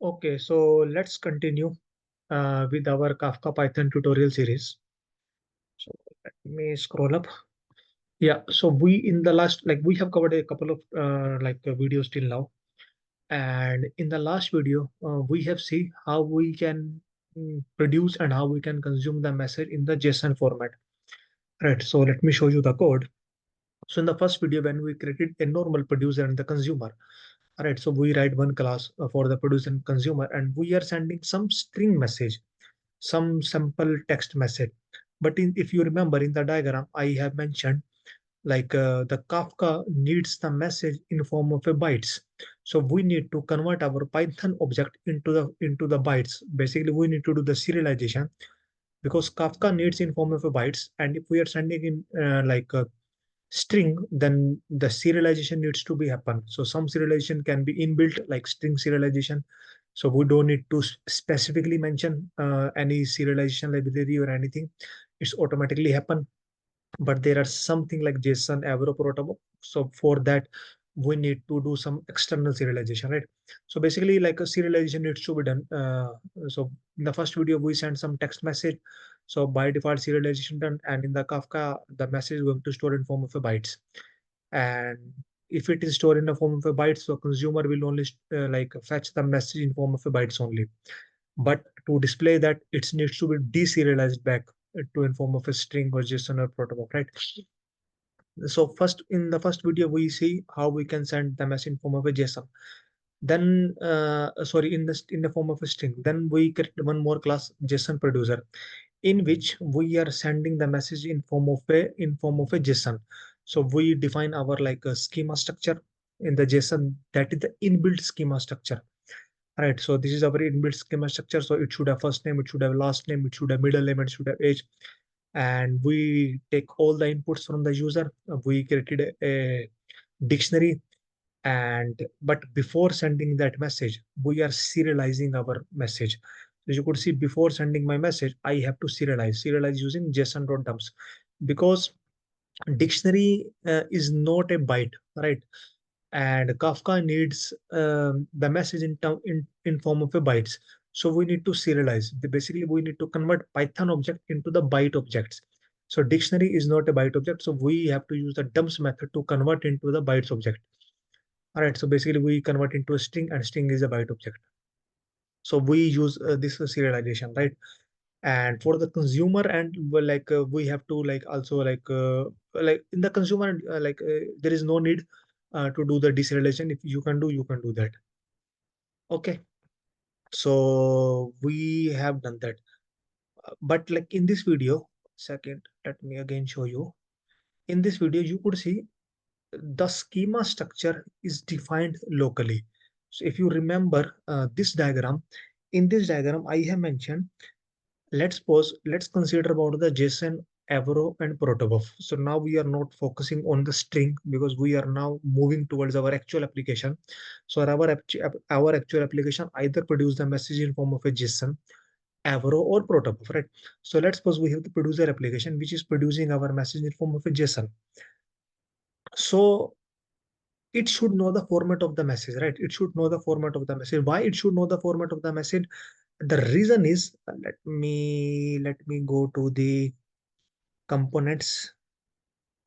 Okay, so let's continue with our Kafka Python tutorial series. So let me scroll up. Yeah, so we in the last, we have covered a couple of videos till now. And in the last video, we have seen how we can produce and how we can consume the message in the JSON format. Right, so let me show you the code. So in the first video, when we created a normal producer and the consumer, all right, so we write one class for the producer and consumer, and we are sending some string message, some simple text message. But if you remember in the diagram, I have mentioned the Kafka needs the message in form of a bytes. So we need to convert our Python object into the bytes. Basically, we need to do the serialization because Kafka needs in form of a bytes, and if we are sending in a string, then the serialization needs to be happen. So some serialization can be inbuilt, like string serialization. So we don't need to specifically mention any serialization library or anything. It's automatically happen. But there are something like JSON Avro protocol. So for that, we need to do some external serialization, right? So basically, like a serialization needs to be done. So in the first video, we sent some text message. So by default, serialization done, and in the Kafka, the message is going to store in form of a bytes. And if it is stored in the form of a byte, so consumer will only fetch the message in form of a bytes only. But to display that, it needs to be deserialized back to in form of a string or JSON or protocol, right? So first, in the first video, we see how we can send the message in form of a JSON. Then, sorry, in the form of a string. Then we create one more class, JSON producer, in which we are sending the message in form of a JSON. So we define our like a schema structure in the JSON. That is the inbuilt schema structure. Right. So this is our inbuilt schema structure. So it should have first name, it should have last name, it should have middle name, it should have age. And we take all the inputs from the user. We created a dictionary. And but before sending that message, we are serializing our message. As you could see, before sending my message, I have to serialize using json.dumps, because dictionary is not a byte, right? And Kafka needs the message in form of a bytes. So we need to serialize. Basically, we need to convert Python object into the byte objects. So dictionary is not a byte object. So we have to use the dumps method to convert into the bytes object. All right. So basically, we convert into a string, and string is a byte object. So we use this serialization, right? And for the consumer, and we have to also like in the consumer, there is no need to do the deserialization. If you can do, you can do that. Okay, so we have done that. But like in this video, second, let me again show you. In this video, you could see the schema structure is defined locally. So if you remember this diagram, in this diagram, I have mentioned, let's consider about the JSON, Avro, and protobuf. So now we are not focusing on the string because we are now moving towards our actual application. So our actual application either produce the message in form of a JSON, Avro, or protobuf, right? So let's suppose we have the producer application which is producing our message in form of a JSON. So it should know the format of the message, right? It should know the format of the message. Why it should know the format of the message? The reason is, let me go to the component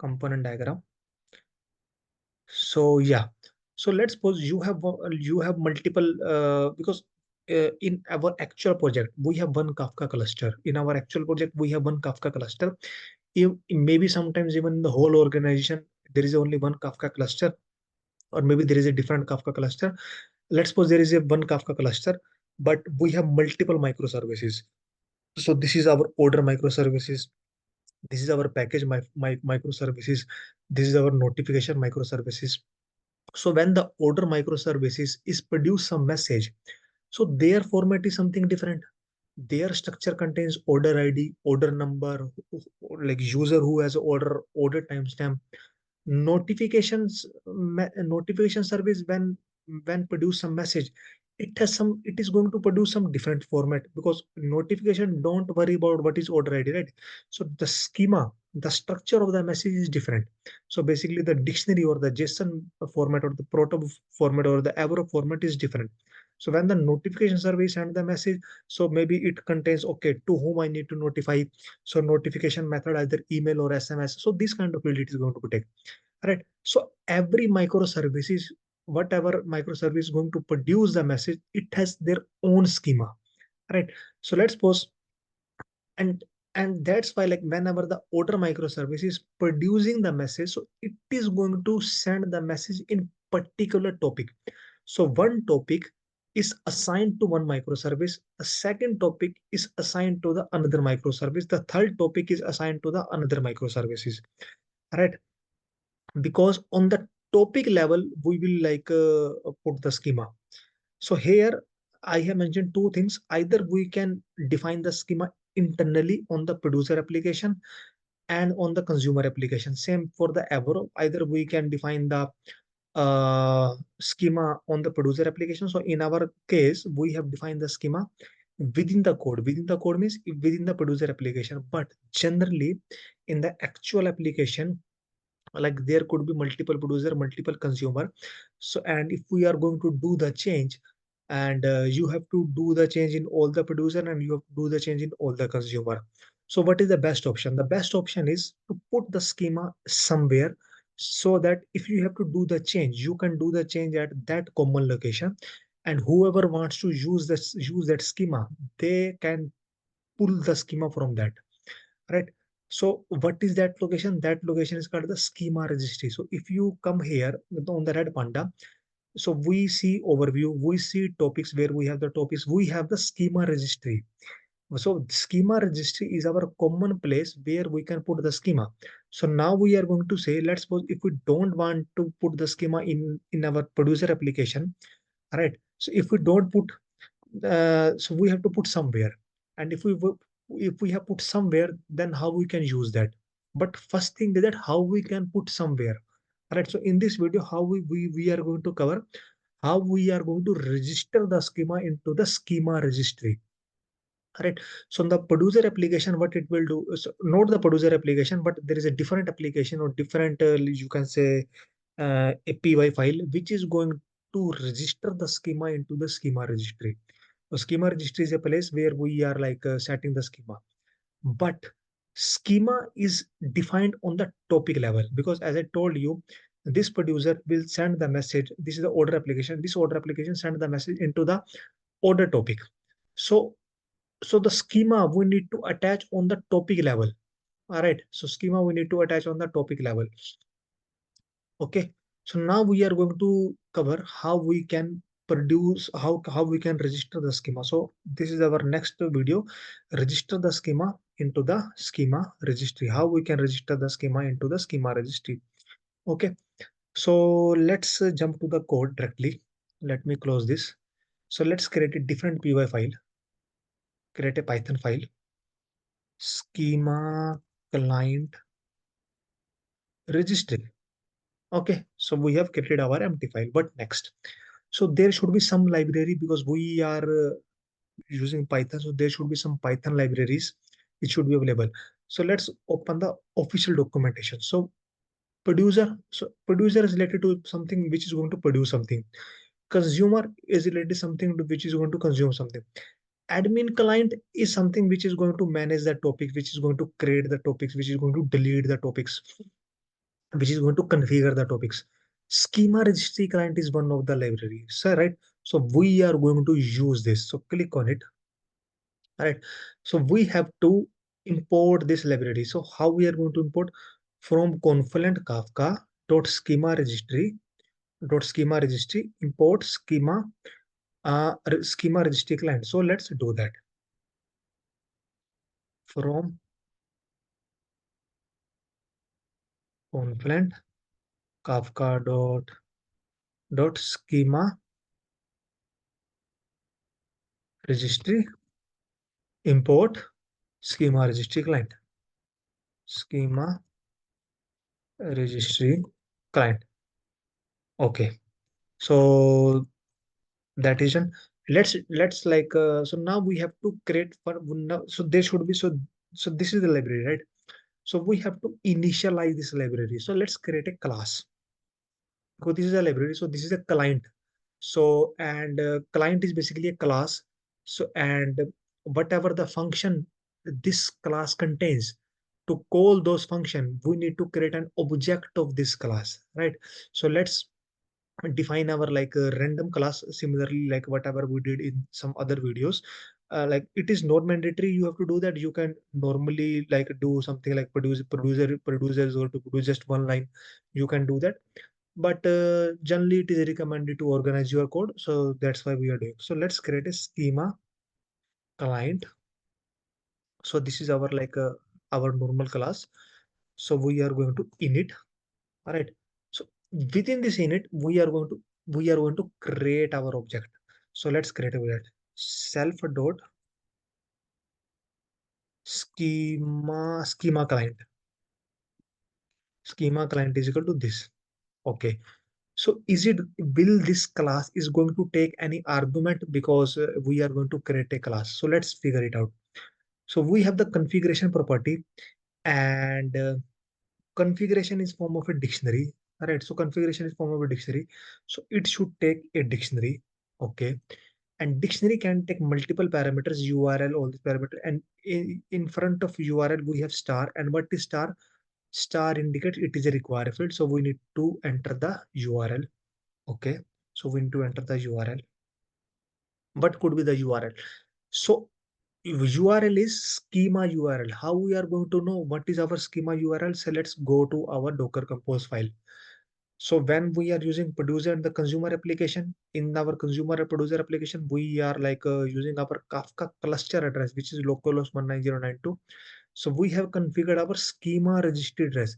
diagram. So yeah, so let's suppose you have multiple because in our actual project we have one Kafka cluster. In our actual project we have one Kafka cluster. Maybe sometimes even in the whole organization there is only one Kafka cluster, or maybe there is a different Kafka cluster. Let's suppose there is a one Kafka cluster, but we have multiple microservices. So this is our order microservices. This is our package microservices. This is our notification microservices. So when the order microservices is produce some message, so their format is something different. Their structure contains order ID, order number, like user who has order timestamp, notification service. When produce some message, it is going to produce some different format, because notification don't worry about what is order ID, right? So the schema, the structure of the message is different. So basically the dictionary or the JSON format or the proto format or the Avro format is different. So when the notification service send the message, so maybe it contains, okay, to whom I need to notify. So notification method, either email or SMS. So this kind of field it is going to take. Right. So every microservices, whatever microservice is going to produce the message, it has their own schema. Right. So let's suppose, and that's why, like, whenever the order microservice is producing the message, so it is going to send the message in particular topic. So one topic is assigned to one microservice, the second topic is assigned to the another microservice, the third topic is assigned to the another microservices. Right. Because on the topic level we will like put the schema. So here I have mentioned two things. Either we can define the schema internally on the producer application and on the consumer application. Same for the Avro. Either we can define the schema on the producer application. So in our case, we have defined the schema within the code. Within the code means within the producer application. But generally, in the actual application, like there could be multiple producer, multiple consumer. So and if we are going to do the change, and you have to do the change in all the producer and you have to do the change in all the consumer. So what is the best option? The best option is to put the schema somewhere, so that if you have to do the change, you can do the change at that common location, and whoever wants to use that schema, they can pull the schema from that. Right. So what is that location? That location is called the schema registry. So if you come here on the redpanda, so we see overview, we see topics. Where we have the topics, we have the schema registry. So schema registry is our common place where we can put the schema. So now we are going to say, let's suppose if we don't want to put the schema in our producer application. Right. So if we don't put, so we have to put somewhere. And if we have put somewhere, then how we can use that? But first thing is that how we can put somewhere. All right. So in this video, how we are going to cover how we are going to register the schema into the schema registry. Right. So in the producer application, what it will do is not the producer application, but there is a different application or different, you can say, a py file, which is going to register the schema into the schema registry. So schema registry is a place where we are like setting the schema. But schema is defined on the topic level, because as I told you, this producer will send the message. This is the order application. This order application send the message into the order topic. So the schema we need to attach on the topic level. All right. So schema we need to attach on the topic level. Okay. So now we are going to cover how we can produce, how we can register the schema. So this is our next video. Register the schema into the schema registry. How we can register the schema into the schema registry. Okay. So let's jump to the code directly. Let me close this. So let's create a different py file. Create a Python file. Schema client registry. Okay, so we have created our empty file, but next. So there should be some library, because we are using Python. So there should be some Python libraries which should be available. So let's open the official documentation. So producer is related to something which is going to produce something. Consumer is related to something which is going to consume something. Admin client is something which is going to manage the topic, which is going to create the topics, which is going to delete the topics, which is going to configure the topics. Schema registry client is one of the libraries, so, right? So we are going to use this. So click on it. All right. So we have to import this library. So how we are going to import? From confluent-kafka dot schema registry import schema registry client. So let's do that. From confluent-kafka dot schema registry import schema registry client. Schema registry client. Okay. So that is an, let's like so now we have to create for now. So there should be, so this is the library, right? So we have to initialize this library. So let's create a class. So this is a library. So this is a client. So and client is basically a class. So and whatever the function this class contains, to call those function, we need to create an object of this class, right? So let's define our like a random class similarly like whatever we did in some other videos. Like it is not mandatory you have to do that. You can normally like do something like producers or to produce just one line. You can do that, but generally it is recommended to organize your code. So that's why we are doing. So let's create a schema client. So this is our like our normal class. So we are going to init. All right. So within this init, we are going to create our object. So let's create a object. Self dot schema client. Schema client is equal to this. Okay. So is it will this class is going to take any argument because we are going to create a class. So let's figure it out. So we have the configuration property and configuration is form of a dictionary. All right. So configuration is form of a dictionary. So it should take a dictionary. Okay. And dictionary can take multiple parameters, URL, all these parameters. And in front of URL, we have star. And what is star? Star indicates it is a required field. So we need to enter the URL. Okay. So we need to enter the URL. What could be the URL? So URL is schema URL. How we are going to know what is our schema URL? So let's go to our Docker Compose file. So when we are using producer and the consumer application, in our consumer and producer application, we are like using our Kafka cluster address, which is localhost 190.92. So we have configured our schema registry address,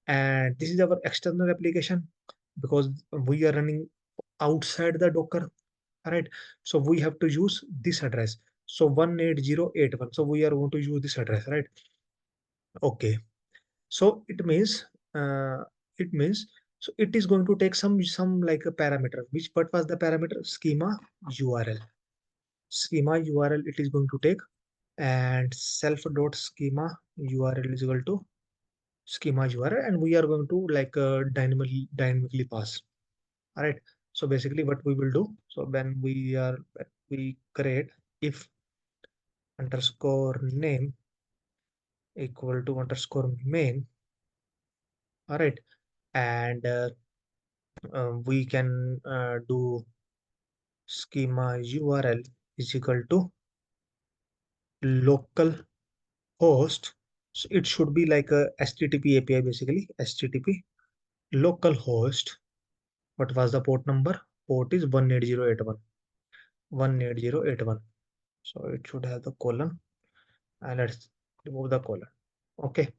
and this is our external application because we are running outside the Docker. All right. So we have to use this address. So 18081. So we are going to use this address, right? Okay. So uh, it means so it is going to take some like a parameter. Which what was the parameter? Schema URL. Schema URL it is going to take, and self dot schema URL is equal to schema URL, and we are going to like dynamically pass. All right. So basically what we will do. So when we create if underscore name equal to underscore main. All right. And we can do schema URL is equal to local host. So it should be like a HTTP API basically. HTTP local host. What was the port number? Port is 18081. 18081. So it should have the colon. And let's remove the colon. Okay.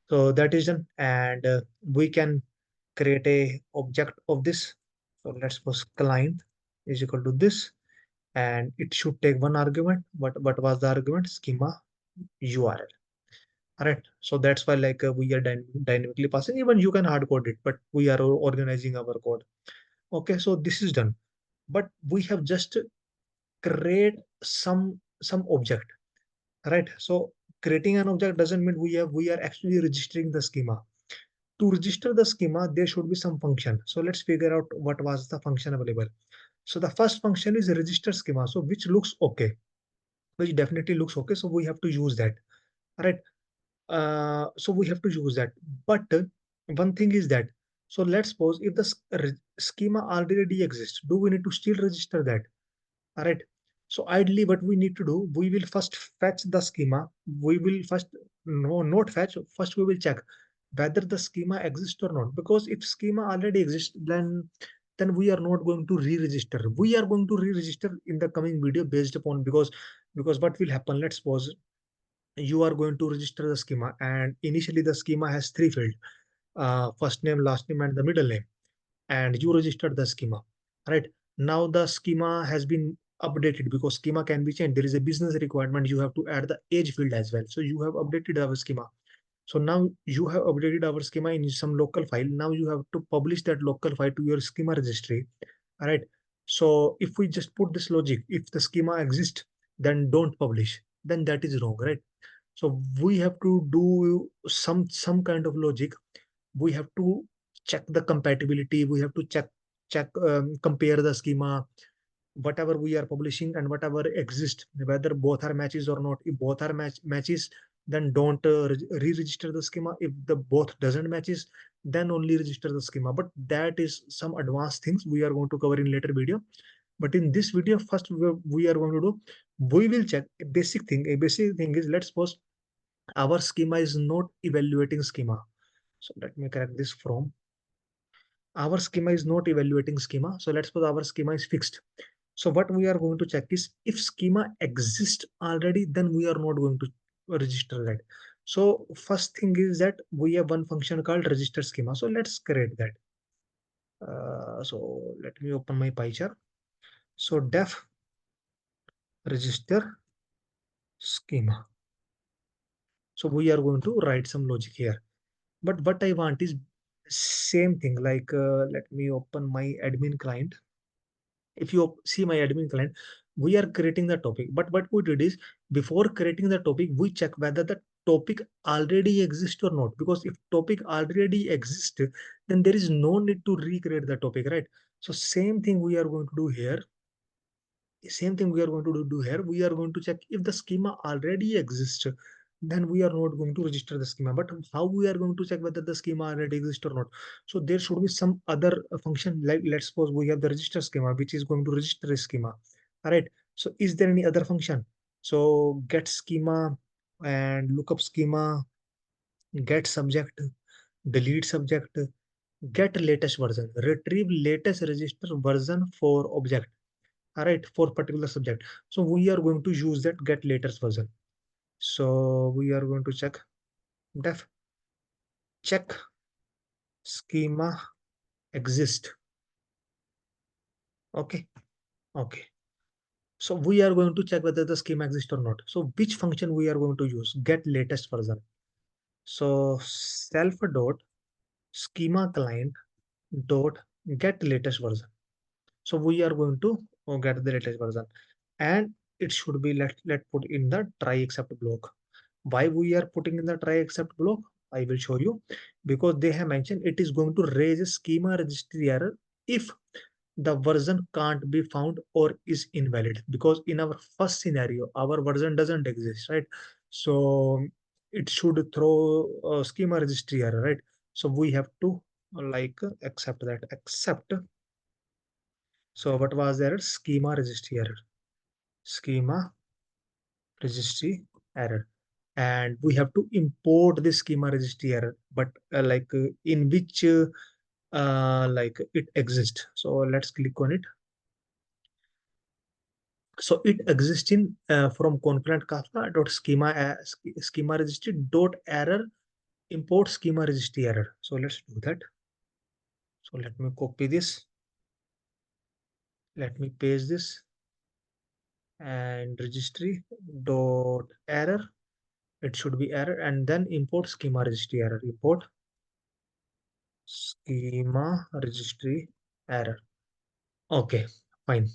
So that is done. And we can create a object of this. So let's suppose client is equal to this, and it should take one argument. But what was the argument? Schema URL. All right. So that's why like we are dynamically passing. Even you can hard code it, but we are organizing our code. Okay. So this is done. But we have just create some object. Right. So creating an object doesn't mean we are actually registering the schema. To register the schema, there should be some function. So let's figure out what was the function available. So the first function is register schema. So which looks okay, which definitely looks okay. So we have to use that. Right. So we have to use that. But one thing is that, so let's suppose if the schema already exists, do we need to still register that? All right. So ideally, what we need to do, we will first fetch the schema. We will first no not fetch. First, we will check whether the schema exists or not. Because if schema already exists, then we are not going to re-register. We are going to re-register in the coming video based upon because what will happen? Let's suppose you are going to register the schema, and initially the schema has three fields: first name, last name, and the middle name, and you registered the schema. Right. Now the schema has been updated because schema can be changed. There is a business requirement. You have to add the age field as well. So you have updated our schema. So now you have updated our schema in some local file. Now you have to publish that local file to your schema registry. All right. So if we just put this logic, if the schema exists, then don't publish. Then that is wrong, right? So we have to do some kind of logic. We have to check the compatibility. We have to check compare the schema, whatever we are publishing and whatever exists, whether both are matches or not. If both are matches, then don't re-register the schema. If the both doesn't matches, then only register the schema. But that is some advanced things we are going to cover in later video. But in this video, first we are going to do, we will check a basic thing. A basic thing is, let's suppose our schema is not evaluating schema. So let me correct this from, our schema is not evaluating schema. So let's suppose our schema is fixed. So what we are going to check is, if schema exists already, then we are not going to register that. So first thing is that we have one function called register schema. So let's create that. So let me open my pie chart. So def register schema. So we are going to write some logic here. But what I want is same thing, like let me open my admin client. If you see my admin client, we are creating the topic. But what we did is, before creating the topic, we check whether the topic already exists or not. Because if topic already exists, then there is no need to recreate the topic, right? So same thing we are going to do here. Same thing we are going to do here. We are going to check if the schema already exists, then we are not going to register the schema. But how we are going to check whether the schema already exists or not? So there should be some other function, like let's suppose we have the register schema, which is going to register a schema. All right. So is there any other function? So get schema and lookup schema, get subject, delete subject, get latest version, retrieve latest register version for object. All right, for particular subject. So we are going to use that get latest version. So we are going to def check schema exist. Okay. Okay. So we are going to check whether the schema exists or not. So which function we are going to use? Get latest version. So self dot schema client dot get latest version. So we are going to get the latest version, and it should be let put in the try except block. Why we are putting in the try except block, I will show you. Because they have mentioned it is going to raise a schema registry error if the version can't be found or is invalid. Because in our first scenario, our version doesn't exist, right? So it should throw a schema registry error, right? So we have to like accept that, accept. So what was there? Schema registry error. Schema registry error. And we have to import the schema registry error, but in which like it exists. So let's click on it. So it exists in from confluent-kafka dot schema registry dot error import schema registry error. So let's do that. So let me copy this. Let me paste this, and registry dot error, it should be error, and then import schema registry error. Import schema registry error. Okay, fine.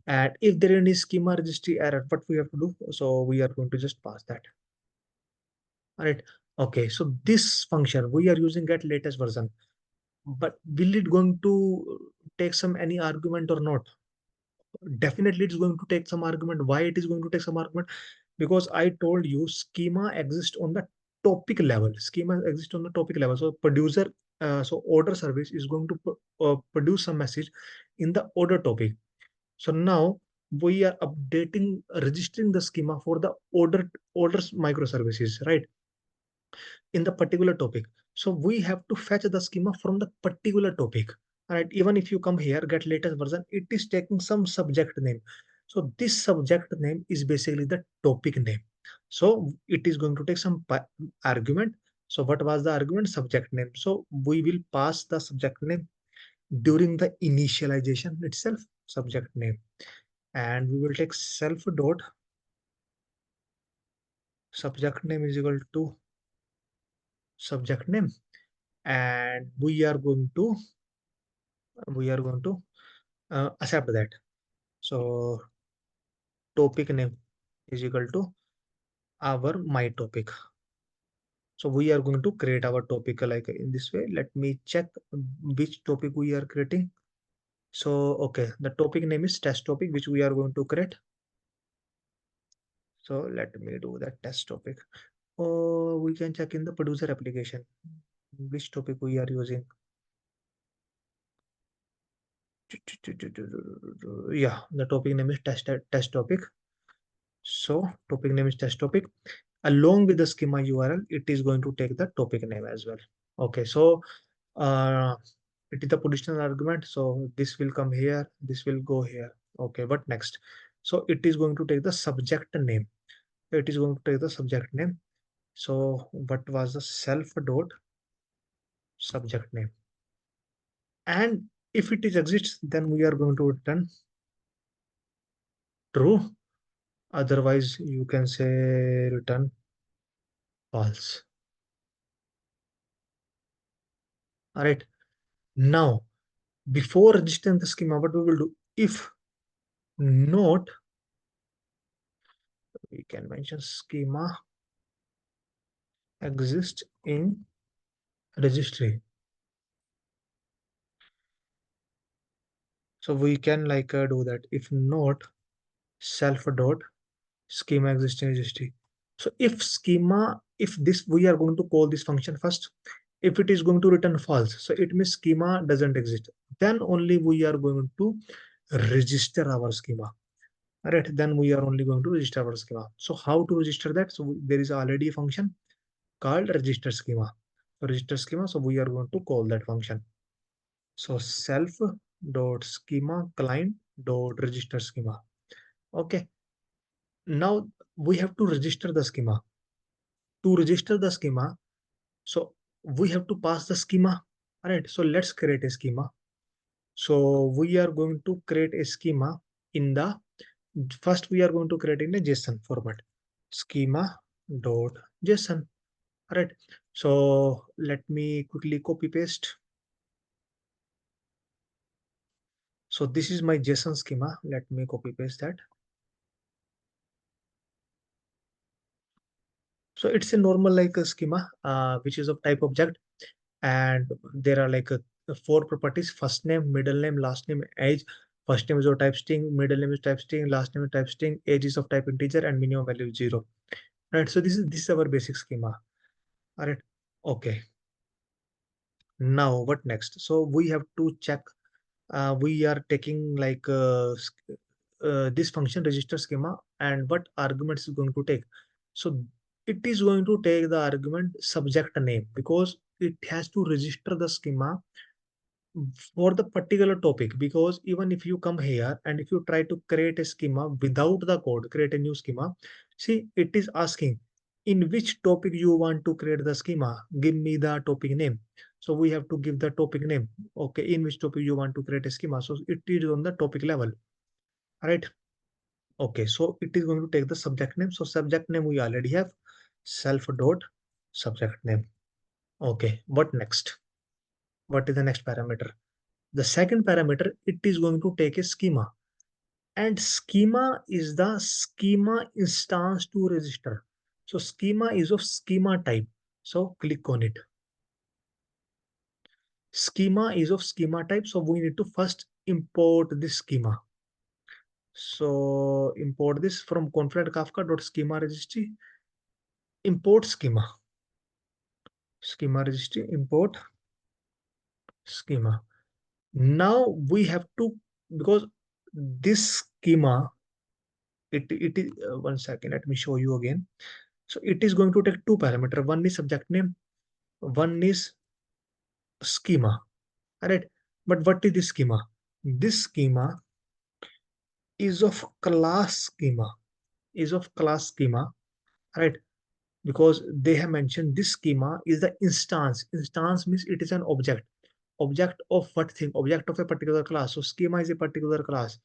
And if there is any schema registry error, what we have to do? So we are going to just pass that. All right. Okay. So this function we are using at latest version, but will it going to take some any argument or not? Definitely it's going to take some argument. Why it is going to take some argument? Because I told you schema exists on the topic level. Schema exists on the topic level. So producer, so order service is going to produce some message in the order topic. So now we are updating, registering the schema for the orders microservices, right? In the particular topic. So we have to fetch the schema from the particular topic. All right. Even if you come here, get latest version, it is taking some subject name. So this subject name is basically the topic name. So it is going to take some argument. So what was the argument? Subject name. So we will pass the subject name during the initialization itself, subject name. And we will take self dot subject name is equal to subject name, and we are going to accept that. So topic name is equal to our my topic. So we are going to create our topic like in this way. Let me check which topic we are creating. So, okay, the topic name is test topic, which we are going to create. So let me do that test topic. Or we can check in the producer application, which topic we are using. Yeah, the topic name is test topic. So topic name is test topic. Along with the schema URL, it is going to take the topic name as well. Okay, so uh, it is the positional argument. So this will come here, this will go here. Okay, what next? So it is going to take the subject name. It is going to take the subject name. So what was the self dot subject name? And if it is exists, then we are going to return true. Otherwise, you can say return false. All right. Now, before registering the schema, what we will do? If not, we can mention schema exists in registry. So we can like do that. If not, self dot schema exists in registry. So if schema, if this, we are going to call this function first. If it is going to return false, so it means schema doesn't exist. Then only we are going to register our schema. All right, then we are only going to register our schema. So how to register that? So there is already a function called register schema. So register schema, so we are going to call that function. So self dot schema client dot register schema. Okay, now we have to register the schema. To register the schema, so we have to pass the schema. All right, so let's create a schema. So we are going to create a schema in the first we are going to create in a JSON format. Schema dot JSON. All right. So let me quickly copy paste. So this is my JSON schema. Let me copy paste that. So it's a normal like a schema, which is of type object, and there are like four properties: first name, middle name, last name, age. First name is of type string, middle name is type string, last name is type string, age is of type integer, and minimum value is 0. Right. So this is our basic schema. All right. Okay. Now what next? So we have to check. We are taking like this function register schema, and what arguments is going to take. So it is going to take the argument subject name because it has to register the schema for the particular topic. Because even if you come here and if you try to create a schema without the code, create a new schema, see it is asking in which topic you want to create the schema, give me the topic name. So we have to give the topic name. Okay, in which topic you want to create a schema, so it is on the topic level. All right. Okay, so it is going to take the subject name. So subject name we already have, self dot subject name. Okay, what next? What is the next parameter? The second parameter, it is going to take a schema, and schema is the schema instance to register. So schema is of schema type. So click on it. Schema is of schema type. So we need to first import this schema. So import this from confluent-kafka.schema registry. Import schema. Schema registry, import schema. Now we have to, because this schema, it is, one second, let me show you again. So it is going to take two parameter. One is subject name, one is schema. All right. But what is this schema? This schema is of class schema, is of class schema. All right. Because they have mentioned this schema is the instance. Instance means it is an object. Object of what thing? Object of a particular class. So schema is a particular class.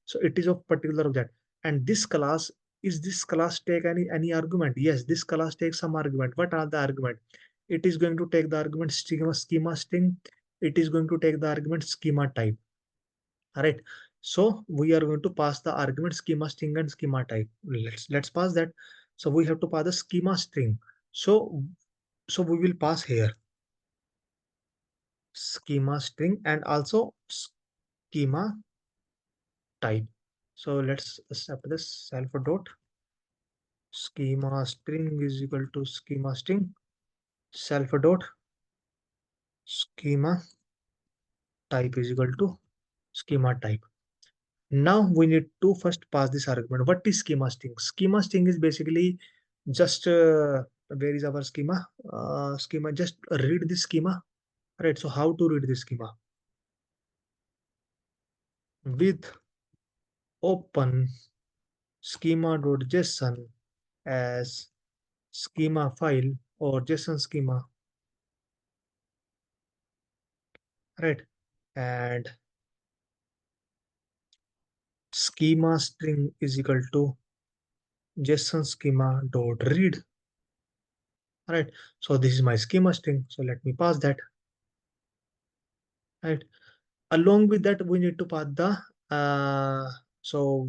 So it is of particular object. And this class, is this class take any argument? Yes, this class takes some argument. What are the argument? It is going to take the argument schema string. It is going to take the argument schema type. All right. So we are going to pass the argument schema string and schema type. Let's pass that. So we have to pass the schema string. So we will pass here schema string and also schema type. So let's accept this self dot schema string is equal to schema string self dot schema type is equal to schema type. Now we need to first pass this argument. What is schema string? Schema string is basically just where is our schema? Schema, just read this schema. Right. So how to read this schema? With open schema.json as schema file or JSON schema. Right. And schema string is equal to JSON schema dot read. Right. So this is my schema string. So let me pass that. Right. Along with that, we need to pass the so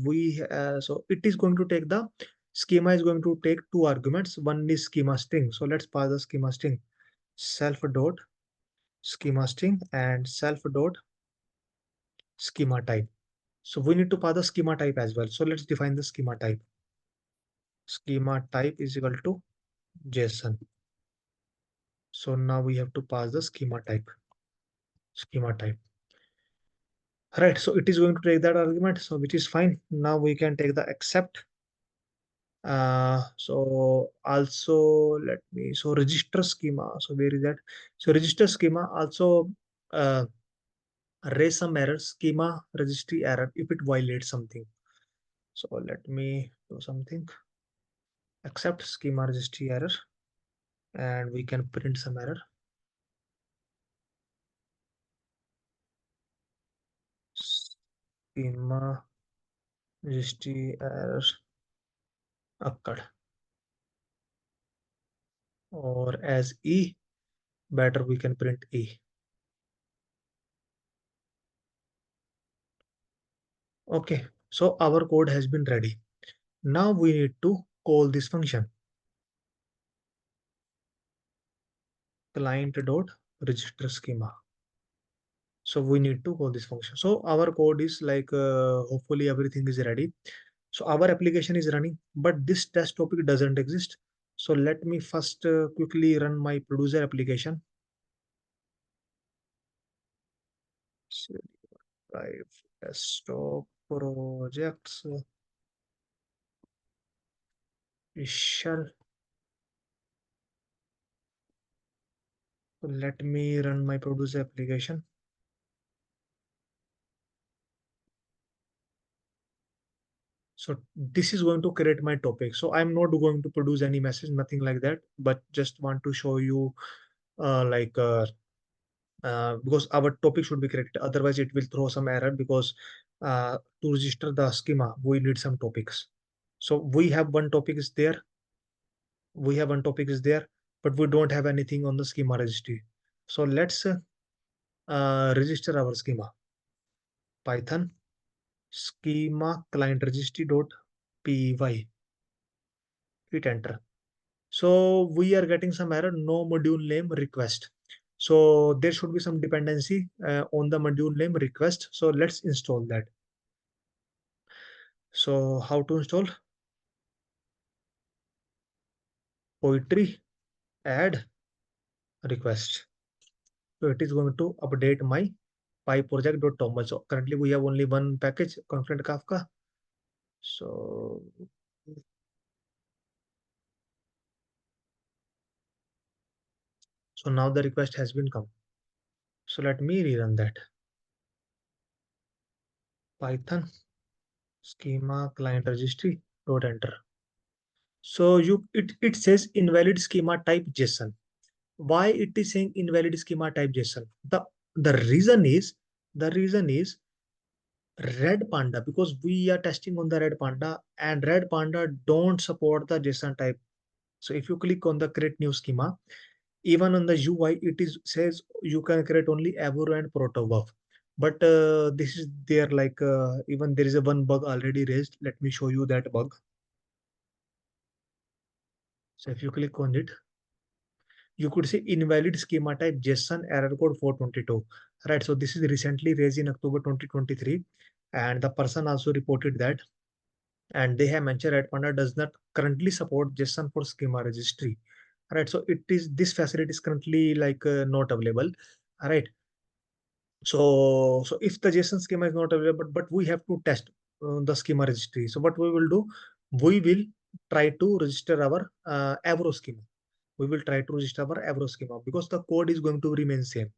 it is going to take the schema is going to take two arguments. One is schema string. So let's pass the schema string self dot schema string and self dot schema type. So we need to pass the schema type as well. So let's define the schema type. Schema type is equal to JSON. So now we have to pass the schema type. Schema type. Right. So it is going to take that argument. So which is fine. Now we can take the accept. So also let me register schema. So where is that? So register schema also raise some error schema registry error if it violates something. So let me do something. Accept schema registry error and we can print some error. Schema registry error occurred or as E, better we can print E. Okay, so our code has been ready. Now we need to call this function client dot register schema. So we need to call this function. So our code is like hopefully everything is ready. So our application is running, but this test topic doesn't exist. So let me first quickly run my producer application. So, drive desktop projects shell. So let me run my producer application. So this is going to create my topic. So I'm not going to produce any message, nothing like that, but just want to show you because our topic should be correct. Otherwise it will throw some error because to register the schema, we need some topics. So we have one topic is there. We have one topic is there, but we don't have anything on the schema registry. So let's register our schema. Python schema client registry dot py. Hit enter. So we are getting some error, no module name request. So there should be some dependency on the module name request. So let's install that. So how to install? Poetry add request. So it is going to update my pyproject.toml. So currently we have only one package, confluent-kafka. So now the request has been come. So let me rerun that. Python schema client registry dot enter. So it says invalid schema type JSON. Why it is saying invalid schema type JSON? The reason is redpanda, because we are testing on the redpanda and redpanda don't support the JSON type. So if you click on the create new schema, even on the UI it is says you can create only Avro and protobuf. But this is there like even there is a one bug already raised. Let me show you that bug. So if you click on it, you could see invalid schema type JSON error code 422. Right. So this is recently raised in October 2023. And the person also reported that, and they have mentioned redpanda does not currently support JSON for schema registry. Right. So it is, this facility is currently like not available. All right. So if the JSON schema is not available, but we have to test the schema registry. So what we will do, we will try to register our Avro schema. We will try to register our Avro schema because the code is going to remain same.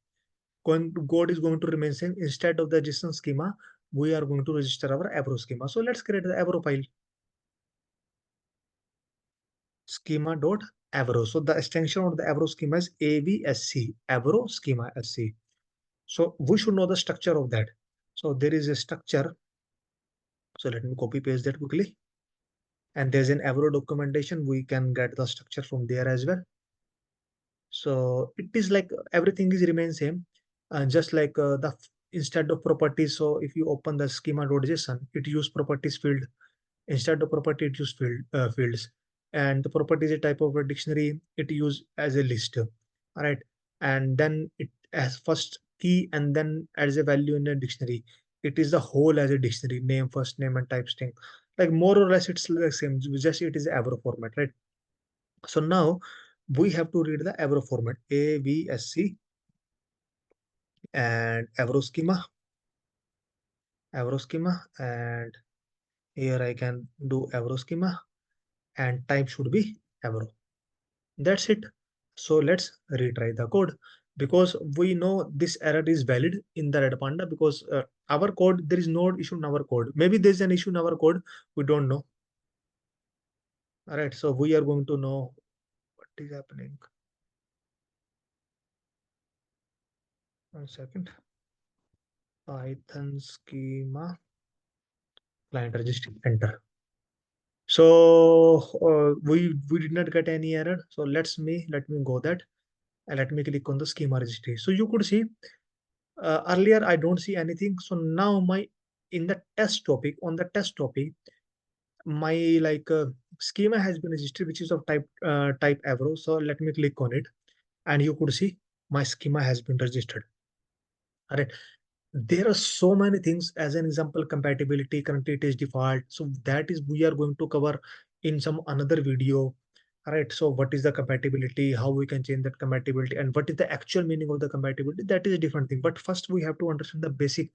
Code is going to remain same. Instead of the JSON schema, we are going to register our Avro schema. So let's create the Avro file. Schema.avro. So the extension of the Avro schema is AVSC, Avro schema SC. So we should know the structure of that. So there is a structure. So let me copy paste that quickly. And there's an Avro documentation. We can get the structure from there as well. So it is like everything is remain same, just like the instead of properties. So if you open the schema.json, it use properties field. Instead of property, it use fields. And the property is a type of a dictionary. It use as a list. All right. And then it as first key and then as a value in a dictionary. It is the whole as a dictionary, name, first name, and type string. Like more or less, it's the same. Just it is Avro format, right? So now we have to read the Avro format, AVSC and Avro schema, and here I can do Avro schema, and type should be Avro. That's it. So let's retry the code because we know this error is valid in the redpanda because our code, there is no issue in our code. Maybe there's an issue in our code. We don't know. All right. So we are going to know what is happening. 1 second. Python schema client registry, enter. So we did not get any error. So let me go that and let me click on the schema registry. So you could see earlier I don't see anything. So now my in the test topic, on the test topic, my like schema has been registered, which is of type Avro. So let me click on it, and you could see my schema has been registered. All right. There are so many things. As an example, compatibility, currently it is default. So that is we are going to cover in some another video. All right. So what is the compatibility, how we can change that compatibility, and what is the actual meaning of the compatibility? That is a different thing. But first we have to understand the basic,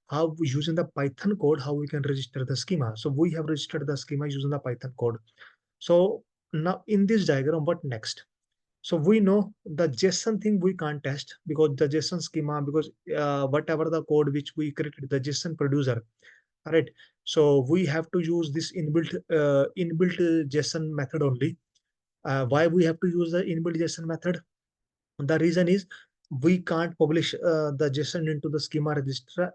how using the Python code, how we can register the schema. So we have registered the schema using the Python code. So now in this diagram, what next? So we know the JSON thing we can't test because the JSON schema, because whatever the code which we created, the JSON producer, all right? So we have to use this inbuilt JSON method only. Why we have to use the inbuilt JSON method? The reason is we can't publish the JSON into the schema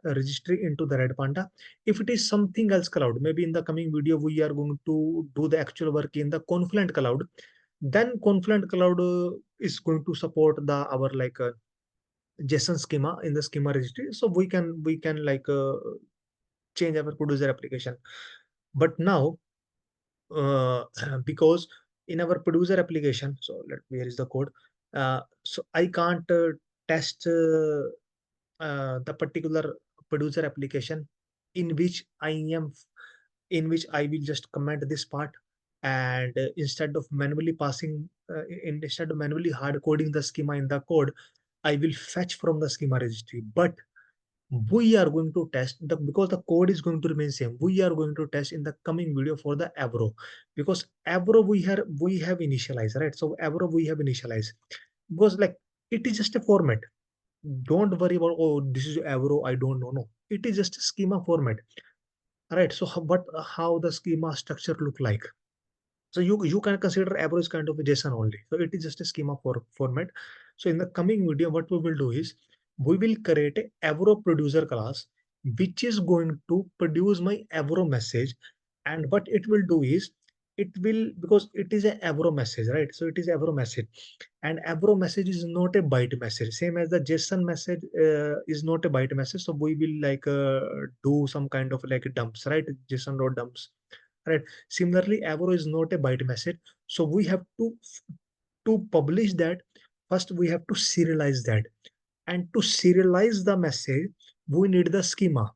registry into the redpanda. If it is something else cloud, maybe in the coming video we are going to do the actual work in the Confluent cloud. Then Confluent cloud is going to support the our like JSON schema in the schema registry. So we can like change our producer application. But now because in our producer application, so where is the code? So I can't test the particular producer application in which I will just comment this part, and instead of manually hard coding the schema in the code, I will fetch from the schema registry. But we are going to test the, because the code is going to remain same. We are going to test in the coming video for the Avro, because Avro we have initialized, right? So Avro we have initialized because like it is just a format. Don't worry about, oh, this is Avro, I don't know. No, it is just a schema format. All right. So how the schema structure look like? So you can consider Avro is kind of a JSON only. So it is just a schema format. So in the coming video, what we will do is we will create a Avro producer class, which is going to produce my Avro message. And what it will do is it will, because it is a Avro message, right? So it is Avro message, and Avro message is not a byte message. Same as the JSON message is not a byte message. So we will like do some kind of like dumps, right? JSON dot dumps, right? Similarly, Avro is not a byte message. So we have to publish that. First, we have to serialize that. And to serialize the message, we need the schema,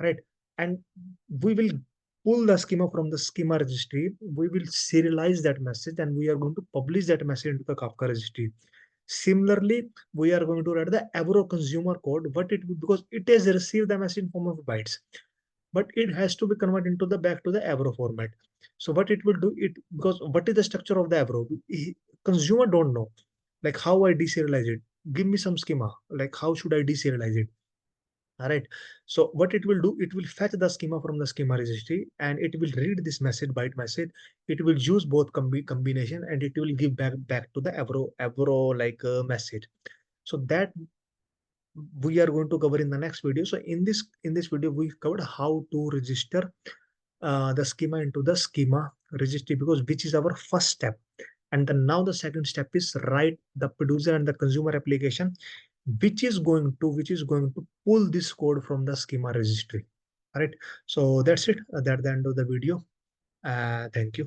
right? And we will pull the schema from the schema registry. We will serialize that message and we are going to publish that message into the Kafka registry. Similarly, we are going to write the Avro consumer code, but because it has received the message in form of bytes, but it has to be converted into the back to the Avro format. So what it will do, it because what is the structure of the Avro? Consumer don't know like how I deserialize it. Give me some schema, like how should I deserialize it? All right. So what it will do, it will fetch the schema from the schema registry and it will read this message, byte message. It will use both combination and it will give back to the Avro like message. So that we are going to cover in the next video. So in this video, we covered how to register the schema into the schema registry, because which is our first step. And then now the second step is write the producer and the consumer application, which is going to pull this code from the schema registry. All right. So that's it. That's the end of the video. Thank you.